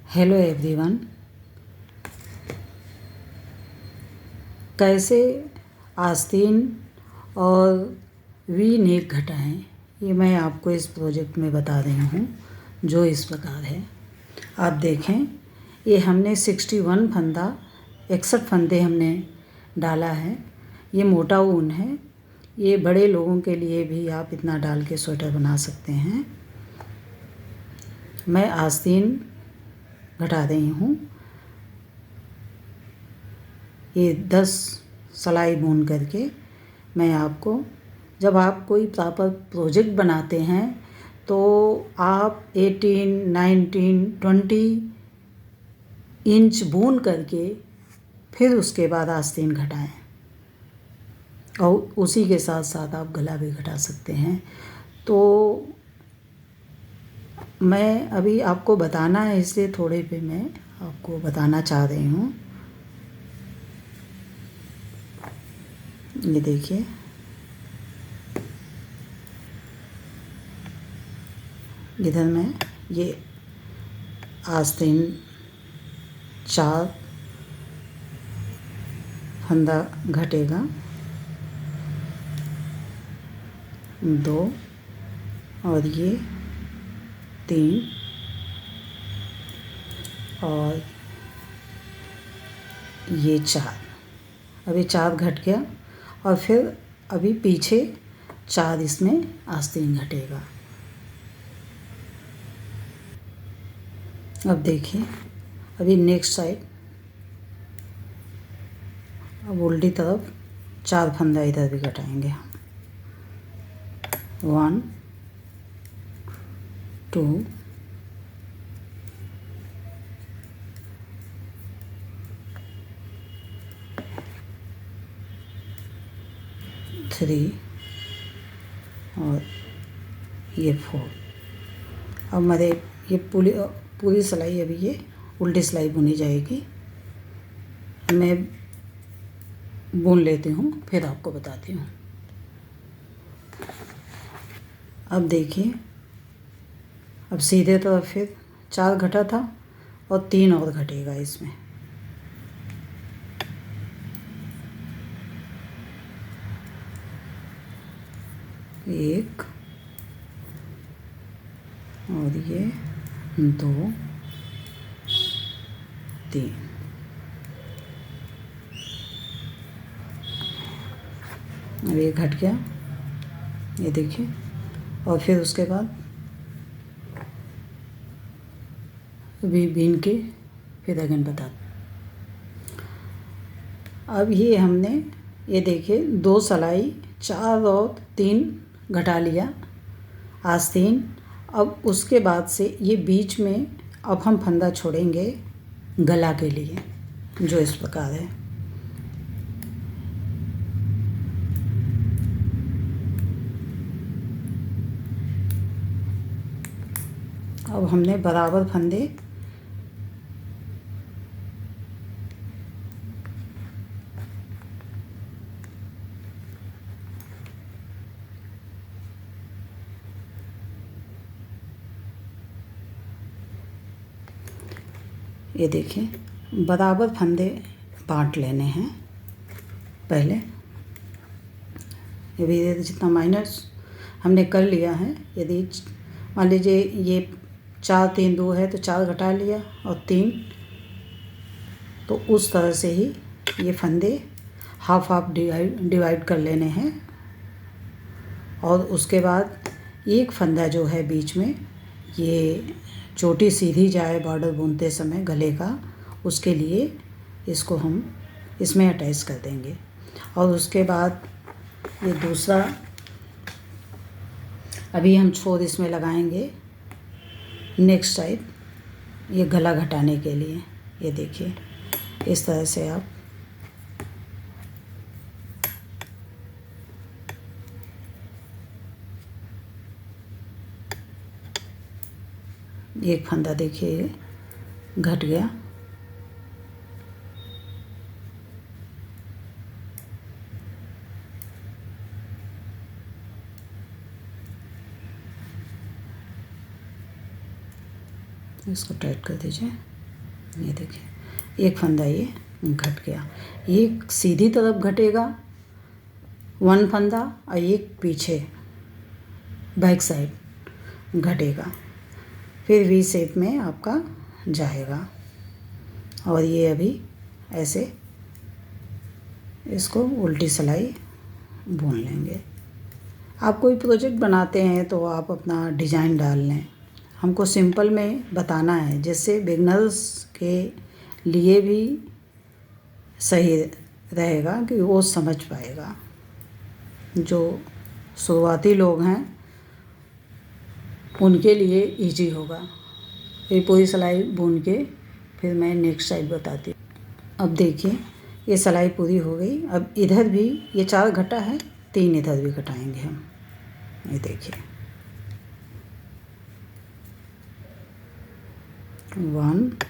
Hello everyone. कैसे आस्तीन और वी नेक घटाएं, ये मैं आपको इस प्रोजेक्ट में बता रही हूँ, जो इस प्रकार है। आप देखें, ये हमने 61 फंदा 61 फंदे हमने डाला है। ये मोटा ऊन है। ये बड़े लोगों के लिए भी आप इतना डाल के स्वेटर बना सकते हैं। मैं आस्तीन घटा रही हूँ। ये 10 सिलाई बुन करके मैं आपको, जब आप कोई प्रॉपर प्रोजेक्ट बनाते हैं तो आप 18, 19, 20 इंच बुन करके फिर उसके बाद आस्तीन घटाएं, और उसी के साथ साथ आप गला भी घटा सकते हैं। तो मैं अभी आपको बताना है, इसलिए थोड़े पे मैं आपको बताना चाह रही हूँ। ये देखिए, इधर मैं ये आस्तीन 4 फंदा घटेगा, 2 और ये 3 और ये 4। अभी 4 घट गया और फिर अभी पीछे 4 इसमें आस्तीन घटेगा। अब देखिए, अभी नेक्स्ट साइड, अब उल्टी तरफ 4 फंदा इधर भी घटाएंगे हम। 1 2 3 और ये 4। अब मेरे ये पूरी सिलाई, अभी ये उल्टी सिलाई बुनी जाएगी। मैं बुन लेती हूँ, फिर आपको बताती हूँ। अब देखिए, अब सीधे तरफ फिर 4 घटा था और 3 और घटेगा इसमें। एक और ये 2 3। अब ये घट गया, ये देखिए। और फिर उसके बाद अभी बीन के फिर अगेन बता। अब ये हमने, ये देखिए, 2 सिलाई 4 और 3 घटा लिया आस्तीन। अब उसके बाद से ये बीच में अब हम फंदा छोड़ेंगे गला के लिए, जो इस प्रकार है। अब हमने बराबर फंदे ये देखिए, बराबर फंदे बांट लेने हैं पहले। ये भी जितना माइनस हमने कर लिया है, यदि मान लीजिए ये 4 3 2 है तो 4 घटा लिया और 3, तो उस तरह से ही ये फंदे हाफ हाफ डिवाइड कर लेने हैं। और उसके बाद एक फंदा जो है बीच में, ये चोटी सीधी जाए बॉर्डर बुनते समय गले का, उसके लिए इसको हम इसमें अटैच कर देंगे। और उसके बाद ये दूसरा अभी हम छोर इसमें लगाएंगे नेक्स्ट साइड, ये गला घटाने के लिए। ये देखिए, इस तरह से आप एक फंदा देखिए घट गया। इसको टाइट कर दीजिए। ये देखिए एक फंदा ये घट गया, एक सीधी तरफ घटेगा 1 फंदा और एक पीछे बैक साइड घटेगा, फिर वी शेप में आपका जाएगा। और ये अभी ऐसे इसको उल्टी सिलाई बुन लेंगे। आप कोई प्रोजेक्ट बनाते हैं तो आप अपना डिज़ाइन डाल लें, हमको सिंपल में बताना है जिससे बिगनर्स के लिए भी सही रहेगा कि वो समझ पाएगा। जो शुरुआती लोग हैं उनके लिए इजी होगा। ये पूरी सिलाई बुन के फिर मैं नेक्स्ट साइड बताती हूँ। अब देखिए ये सिलाई पूरी हो गई। अब इधर भी ये 4 घटा है, 3 इधर भी घटाएंगे हम। ये देखिए 1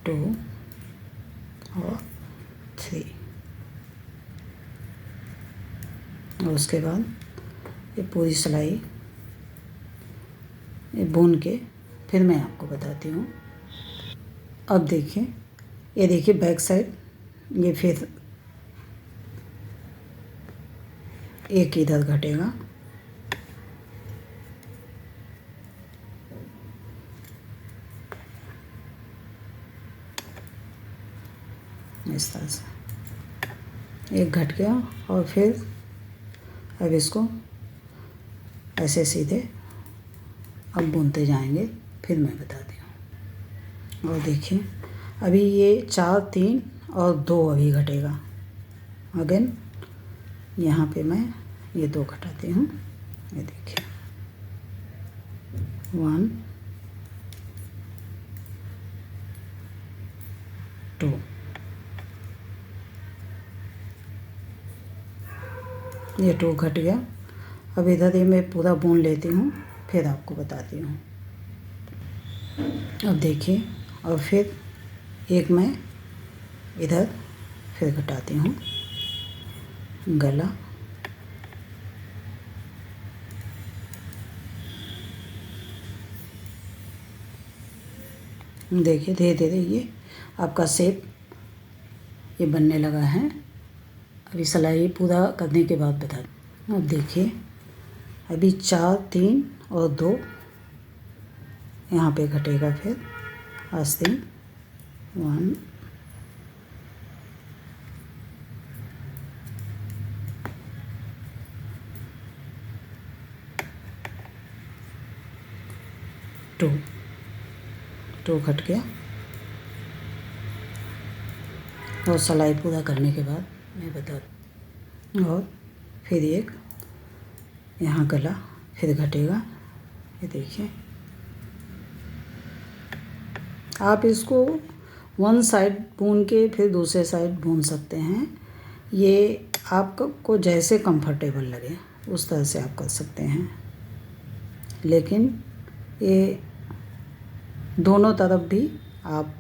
2 और 3 और उसके बाद ये पूरी सिलाई ये बुन के फिर मैं आपको बताती हूँ। अब देखिए ये देखिए बैक साइड ये फिर एक इधर घटेगा, इस तरह से एक घट गया और फिर अब इसको ऐसे सीधे अब बुनते जाएंगे, फिर मैं बताती हूँ। और देखिए अभी ये 4 3 और 2 अभी घटेगा। अगेन यहाँ पे मैं ये 2 घटाती हूँ। ये देखिए 1 2 ये 2 घट गया। अब इधर ये मैं पूरा बुन लेती हूँ, फिर आपको बताती हूँ। अब देखिए और फिर एक मैं इधर फिर घटाती हूँ गला, देखिए धीरे धीरे ये आपका शेप ये बनने लगा है। अभी सिलाई पूरा करने के बाद बता दूँ। अब देखिए अभी 4 3 और 2 यहाँ पे घटेगा, फिर आस्ते 1 2 घट गया। और सिलाई पूरा करने के बाद मैं बता, और फिर एक यहाँ गला फिर घटेगा। ये देखिए आप इसको 1 साइड बुन के फिर दूसरे साइड बुन सकते हैं। ये आपको जैसे कंफर्टेबल लगे उस तरह से आप कर सकते हैं, लेकिन ये दोनों तरफ भी आप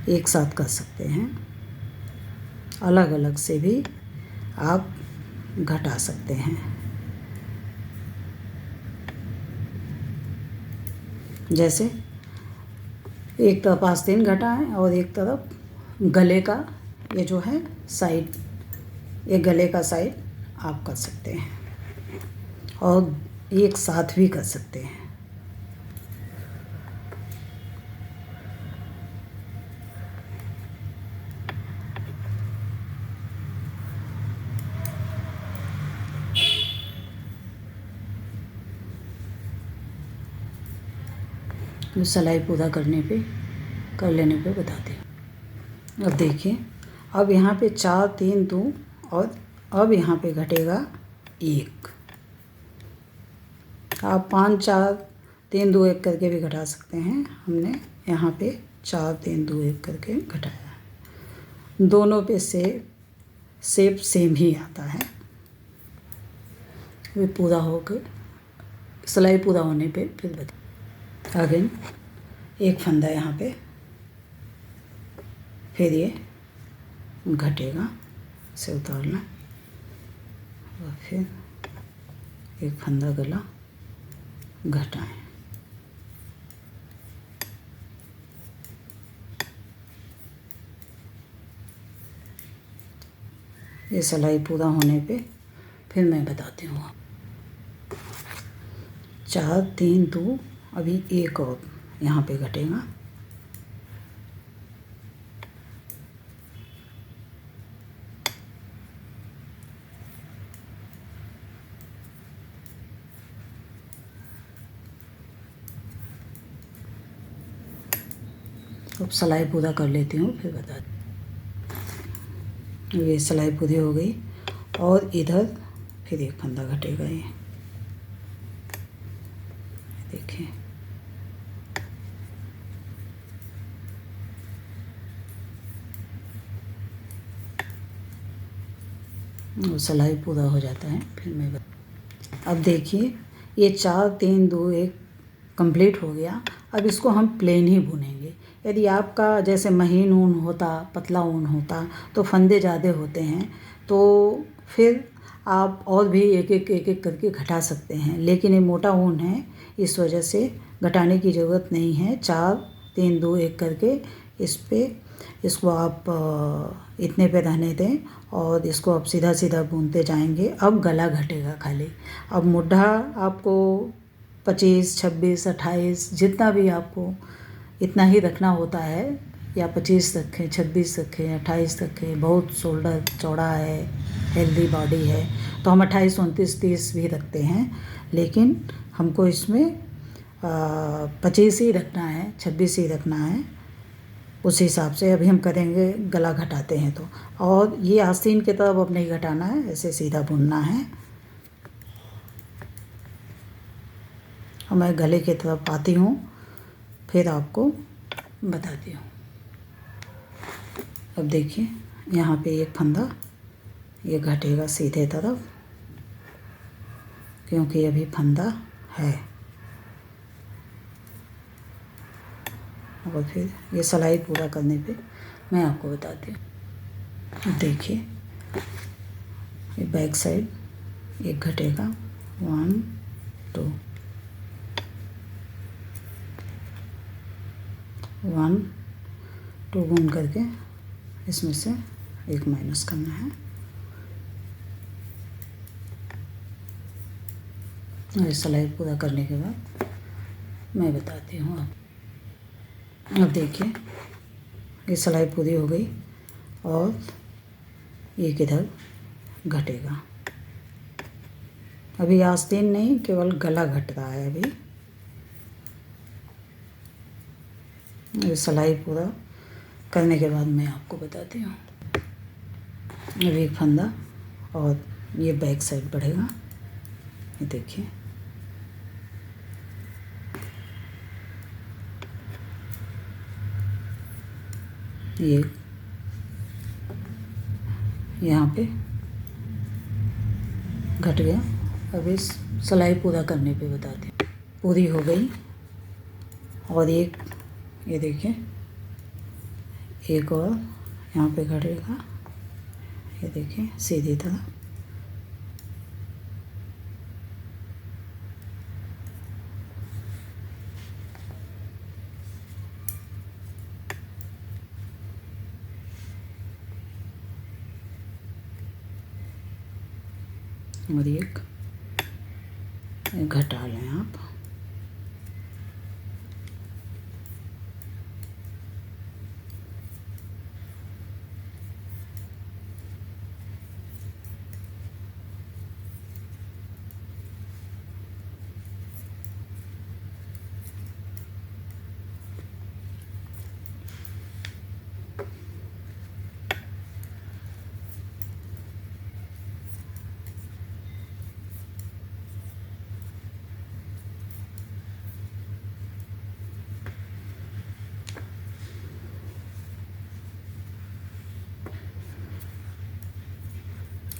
एक साथ कर सकते हैं, अलग अलग से भी आप घटा सकते हैं। जैसे एक तरफ आस्तीन घटा है और एक तरफ गले का ये जो है साइड, ये गले का साइड आप कर सकते हैं और एक साथ भी कर सकते हैं। तो सिलाई पूरा करने पे कर लेने पे बताती हूँ। अब देखिए अब यहाँ पे 4 3 2 और अब यहाँ पे घटेगा 1। आप 5 4 3 2 1 करके भी घटा सकते हैं। हमने यहाँ पे 4 3 2 1 करके घटाया है। दोनों पे शेप सेम ही आता है। ये पूरा होकर सिलाई पूरा होने पे फिर बता। अगेन एक फंदा यहाँ पे, फिर ये घटेगा इसे उतारना और फिर एक फंदा गला घटाएं। ये सिलाई पूरा होने पे फिर मैं बताती हूँ आप। 4 3 2 अभी एक और यहाँ पे घटेगा। अब सिलाई पूरा कर लेती हूँ फिर बताती हूँ। ये सिलाई पूरी हो गई और इधर फिर एक फंदा घटेगा। ये देखिए और सिलाई पूरा हो जाता है फिर मैं अब देखिए ये 4 3 2 1 कंप्लीट हो गया। अब इसको हम प्लेन ही बुनेंगे। यदि आपका जैसे महीन ऊन होता, पतला ऊन होता तो फंदे ज़्यादा होते हैं तो फिर आप और भी एक एक करके घटा सकते हैं, लेकिन ये मोटा ऊन है इस वजह से घटाने की ज़रूरत नहीं है। 4 3 2 1 करके इसको आप इतने पे रहने दें और इसको आप सीधा सीधा बुनते जाएंगे। अब गला घटेगा खाली। अब मुड्ढा आपको 25 26 28 जितना भी आपको इतना ही रखना होता है, या 25 रखें, 26 रखें, 28 रखें। बहुत शोल्डर चौड़ा है, हेल्दी बॉडी है तो हम 28 29 30 भी रखते हैं, लेकिन हमको इसमें 25 ही रखना है, 26 ही रखना है। उस हिसाब से अभी हम करेंगे गला घटाते हैं तो। और ये आस्तीन की तरफ अब नहीं घटाना है, ऐसे सीधा बुनना है। और मैं गले की तरफ आती हूँ फिर आपको बताती हूँ। अब देखिए यहाँ पे एक फंदा ये घटेगा सीधे तरफ, क्योंकि अभी फंदा है। और फिर ये सिलाई पूरा करने पे मैं आपको बताती हूँ। देखिए ये बैक साइड एक घटेगा 1 2 1 2 बुन करके इसमें से एक माइनस करना है। और ये सिलाई पूरा करने के बाद मैं बताती हूँ आप। अब देखिए ये सिलाई पूरी हो गई और ये किधर घटेगा। अभी आस्तीन नहीं, केवल गला घट रहा है अभी। ये सिलाई पूरा करने के बाद मैं आपको बताती हूँ। अभी एक फंदा और ये बैक साइड बढ़ेगा। ये देखिए ये यहाँ पे घट गया। अब इस सिलाई पूरा करने पे बताती हूँ। पूरी हो गई और एक ये देखिए एक और यहाँ पे घटेगा। ये देखिए सीधी तरह और एक घटा लें आप।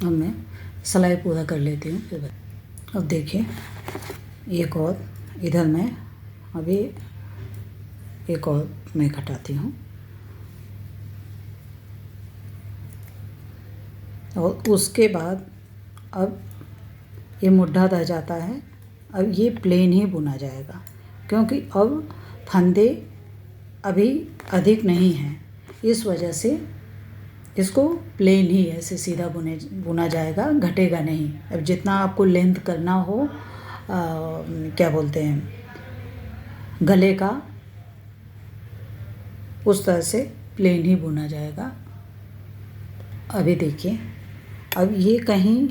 अब मैं सिलाई पूरा कर लेती हूँ फिर अब देखिए एक और इधर मैं अभी एक और मैं घटाती हूँ। और उसके बाद अब ये मुड्ढा रह जाता है। अब ये प्लेन ही बुना जाएगा, क्योंकि अब फंदे अभी अधिक नहीं हैं, इस वजह से इसको प्लेन ही ऐसे सीधा बुना जाएगा, घटेगा नहीं। अब जितना आपको लेंथ करना हो क्या बोलते हैं गले का, उस तरह से प्लेन ही बुना जाएगा। अभी देखिए, अब ये कहीं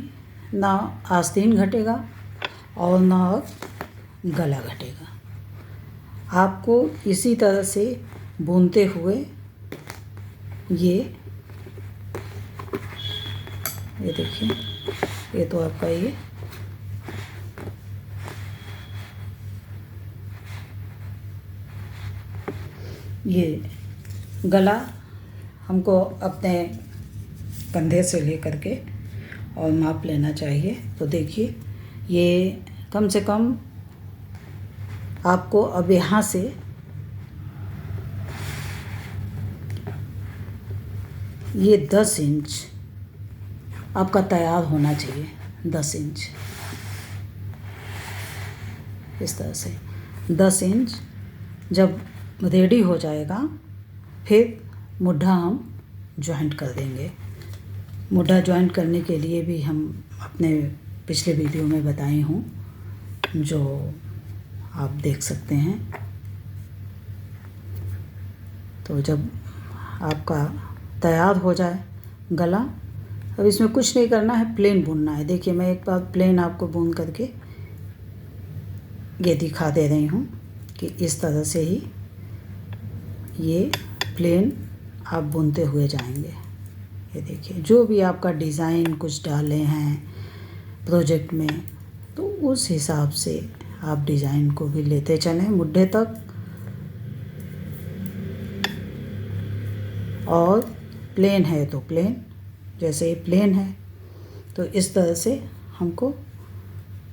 ना आस्तीन घटेगा और ना गला घटेगा। आपको इसी तरह से बुनते हुए ये देखिए, ये तो आपका ये गला हमको अपने कंधे से लेकर के और माप लेना चाहिए। तो देखिए, ये कम से कम आपको अब यहाँ से ये 10 इंच आपका तैयार होना चाहिए। 10 इंच इस तरह से 10 इंच जब रेडी हो जाएगा, फिर मुड्ढा हम जॉइंट कर देंगे। मुड्ढा जॉइंट करने के लिए भी हम अपने पिछले वीडियो में बताई हूँ, जो आप देख सकते हैं। तो जब आपका तैयार हो जाए गला, अब इसमें कुछ नहीं करना है, प्लेन बुनना है। देखिए, मैं एक बार प्लेन आपको बुन करके ये दिखा दे रही हूँ कि इस तरह से ही ये प्लेन आप बुनते हुए जाएंगे। ये देखिए, जो भी आपका डिज़ाइन कुछ डाले हैं प्रोजेक्ट में, तो उस हिसाब से आप डिज़ाइन को भी लेते चलें मुड्ढे तक। और प्लेन है तो प्लेन, जैसे ये प्लेन है तो इस तरह से हमको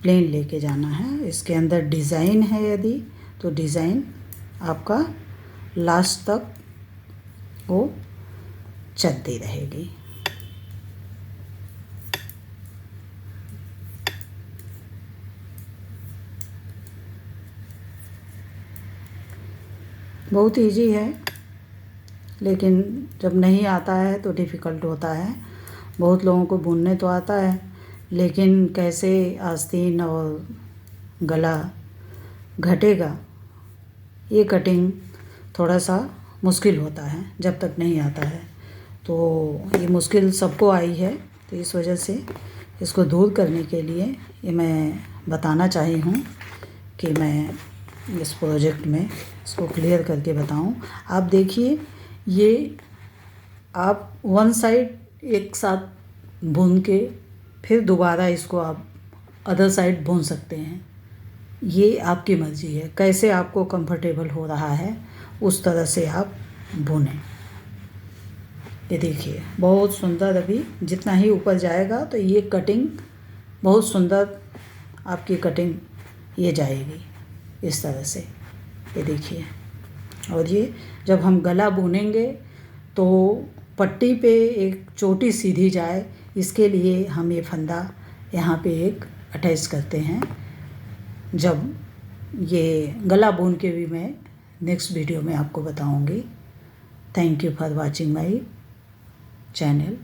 प्लेन लेके जाना है। इसके अंदर डिज़ाइन है यदि, तो डिज़ाइन आपका लास्ट तक वो चलती रहेगी। बहुत इजी है, लेकिन जब नहीं आता है तो डिफ़िकल्ट होता है। बहुत लोगों को बुनने तो आता है, लेकिन कैसे आस्तीन और गला घटेगा, ये कटिंग थोड़ा सा मुश्किल होता है जब तक नहीं आता है। तो ये मुश्किल सबको आई है, तो इस वजह से इसको दूर करने के लिए ये मैं बताना चाही हूँ कि मैं इस प्रोजेक्ट में इसको क्लियर करके बताऊँ। आप देखिए, ये आप वन साइड एक साथ बुन के फिर दोबारा इसको आप अदर साइड बुन सकते हैं। ये आपकी मर्ज़ी है, कैसे आपको कंफर्टेबल हो रहा है उस तरह से आप बुनें। ये देखिए, बहुत सुंदर, अभी जितना ही ऊपर जाएगा तो ये कटिंग बहुत सुंदर आपकी कटिंग ये जाएगी इस तरह से। ये देखिए, और ये जब हम गला बुनेंगे तो पट्टी पे एक चोटी सीधी जाए, इसके लिए हम ये फंदा यहाँ पे एक अटैच करते हैं। जब ये गला बुन के भी मैं नेक्स्ट वीडियो में आपको बताऊंगी। Thank you for watching my channel.